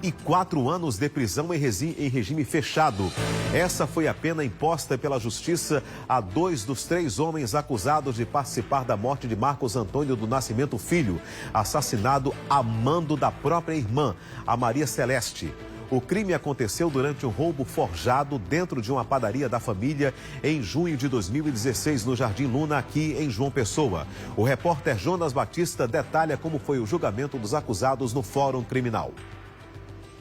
e 4 anos de prisão em regime fechado. Essa foi a pena imposta pela Justiça a 2 dos 3 homens acusados de participar da morte de Marcos Antônio do Nascimento Filho, assassinado a mando da própria irmã, a Maria Celeste. O crime aconteceu durante um roubo forjado dentro de uma padaria da família em junho de 2016, no Jardim Luna, aqui em João Pessoa. O repórter Jonas Batista detalha como foi o julgamento dos acusados no Fórum Criminal.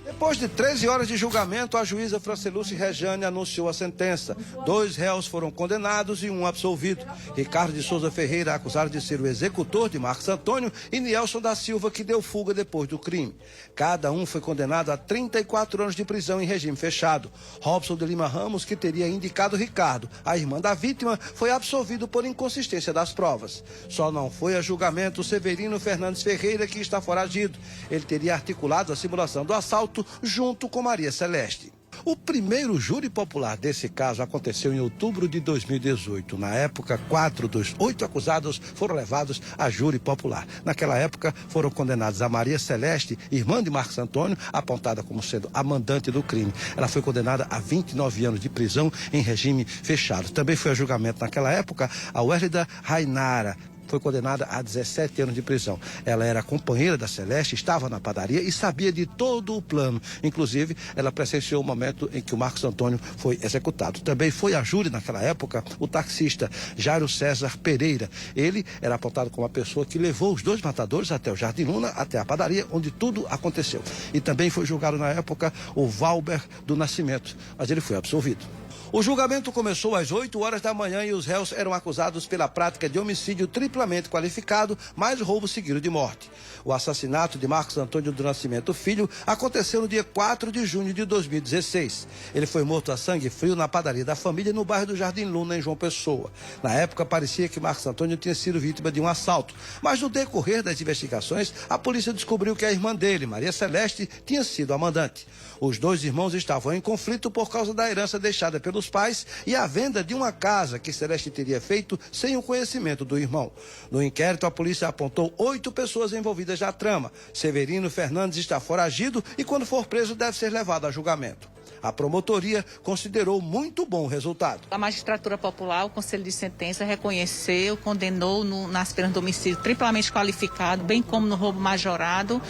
Depois de 13 horas de julgamento, a juíza Franceluce Rejane anunciou a sentença. 2 réus foram condenados e 1 absolvido. Ricardo de Souza Ferreira, acusado de ser o executor de Marcos Antônio, e Nielson da Silva, que deu fuga depois do crime. Cada um foi condenado a 34 anos de prisão em regime fechado. Robson de Lima Ramos, que teria indicado Ricardo, a irmã da vítima, foi absolvido por inconsistência das provas. Só não foi a julgamento Severino Fernandes Ferreira, que está foragido. Ele teria articulado a simulação do assalto junto com Maria Celeste. O primeiro júri popular desse caso aconteceu em outubro de 2018. Na época, 4 dos 8 acusados foram levados a júri popular. Naquela época, foram condenados a Maria Celeste, irmã de Marcos Antônio, apontada como sendo a mandante do crime. Ela foi condenada a 29 anos de prisão em regime fechado. Também foi a julgamento naquela época a Wélida Rainara. Foi condenada a 17 anos de prisão. Ela era companheira da Celeste, estava na padaria e sabia de todo o plano. Inclusive, ela presenciou o momento em que o Marcos Antônio foi executado. Também foi a júri naquela época o taxista Jairo César Pereira. Ele era apontado como a pessoa que levou os 2 matadores até o Jardim Luna, até a padaria, onde tudo aconteceu. E também foi julgado na época o Valber do Nascimento, mas ele foi absolvido. O julgamento começou às 8 horas da manhã e os réus eram acusados pela prática de homicídio triplamente qualificado, mais roubo seguido de morte. O assassinato de Marcos Antônio do Nascimento Filho aconteceu no dia 4 de junho de 2016. Ele foi morto a sangue frio na padaria da família no bairro do Jardim Luna, em João Pessoa. Na época, parecia que Marcos Antônio tinha sido vítima de um assalto, mas no decorrer das investigações, a polícia descobriu que a irmã dele, Maria Celeste, tinha sido a mandante. Os 2 irmãos estavam em conflito por causa da herança deixada pelos pais e a venda de uma casa que Celeste teria feito sem o conhecimento do irmão. No inquérito, a polícia apontou 8 pessoas envolvidas na trama. Severino Fernandes está foragido e, quando for preso, deve ser levado a julgamento. A promotoria considerou muito bom o resultado. A magistratura popular, o Conselho de Sentença, reconheceu, condenou nas penas de homicídio triplamente qualificado, bem como no roubo majorado.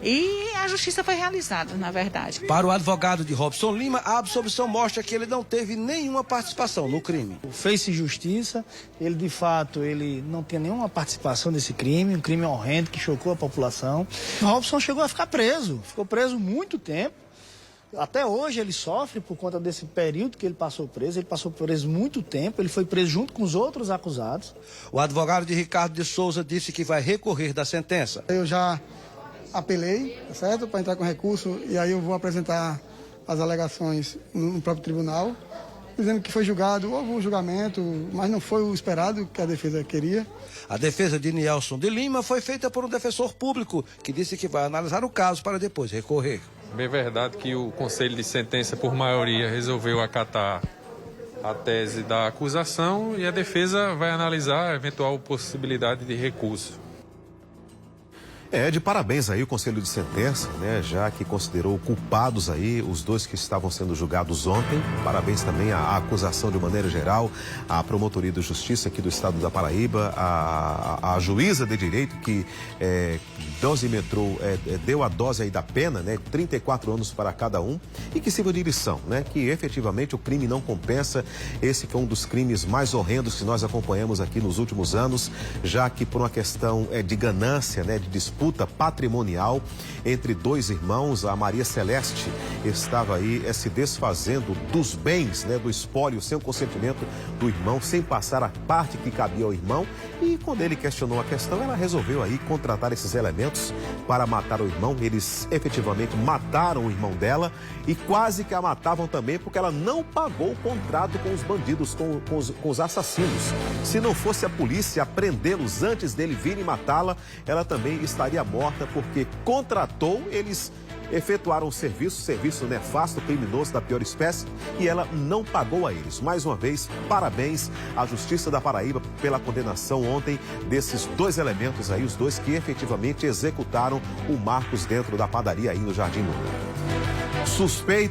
E a justiça foi realizada, na verdade. Para o advogado de Robson Lima, a absolvição mostra que ele não teve nenhuma participação no crime. Fez-se justiça, ele de fato ele não tinha nenhuma participação nesse crime, um crime horrendo que chocou a população. O Robson chegou a ficar preso, ficou preso muito tempo. Até hoje ele sofre por conta desse período que ele passou preso muito tempo, ele foi preso junto com os outros acusados. O advogado de Ricardo de Souza disse que vai recorrer da sentença. Eu já apelei, tá certo? Para entrar com recurso e aí eu vou apresentar as alegações no próprio tribunal, dizendo que foi julgado, houve um julgamento, mas não foi o esperado que a defesa queria. A defesa de Nielson de Lima foi feita por um defensor público, que disse que vai analisar o caso para depois recorrer. É verdade que o Conselho de Sentença, por maioria, resolveu acatar a tese da acusação e a defesa vai analisar a eventual possibilidade de recurso. De parabéns aí o Conselho de Sentença, né, já que considerou culpados aí os 2 que estavam sendo julgados ontem. Parabéns também à acusação de maneira geral, à Promotoria de Justiça aqui do Estado da Paraíba, à juíza de direito que dosimetrou, deu a dose aí da pena, né, 34 anos para cada um, e que sirva de lição, né, que efetivamente o crime não compensa. Esse que é um dos crimes mais horrendos que nós acompanhamos aqui nos últimos anos, já que por uma questão de ganância, né, de disputa patrimonial entre 2 irmãos, a Maria Celeste estava aí se desfazendo dos bens, né, do espólio, sem o consentimento do irmão, sem passar a parte que cabia ao irmão, e quando ele questionou a questão, ela resolveu aí contratar esses elementos para matar o irmão. Eles efetivamente mataram o irmão dela e quase que a matavam também, porque ela não pagou o contrato com os bandidos, com os assassinos. Se não fosse a polícia prendê-los antes dele virem matá-la, ela também estaria morta, porque contratou, eles efetuaram o serviço nefasto, criminoso da pior espécie, e ela não pagou a eles. Mais uma vez, parabéns à Justiça da Paraíba pela condenação ontem desses dois elementos aí, os dois que efetivamente executaram o Marcos dentro da padaria aí no Jardim Lula. Suspeito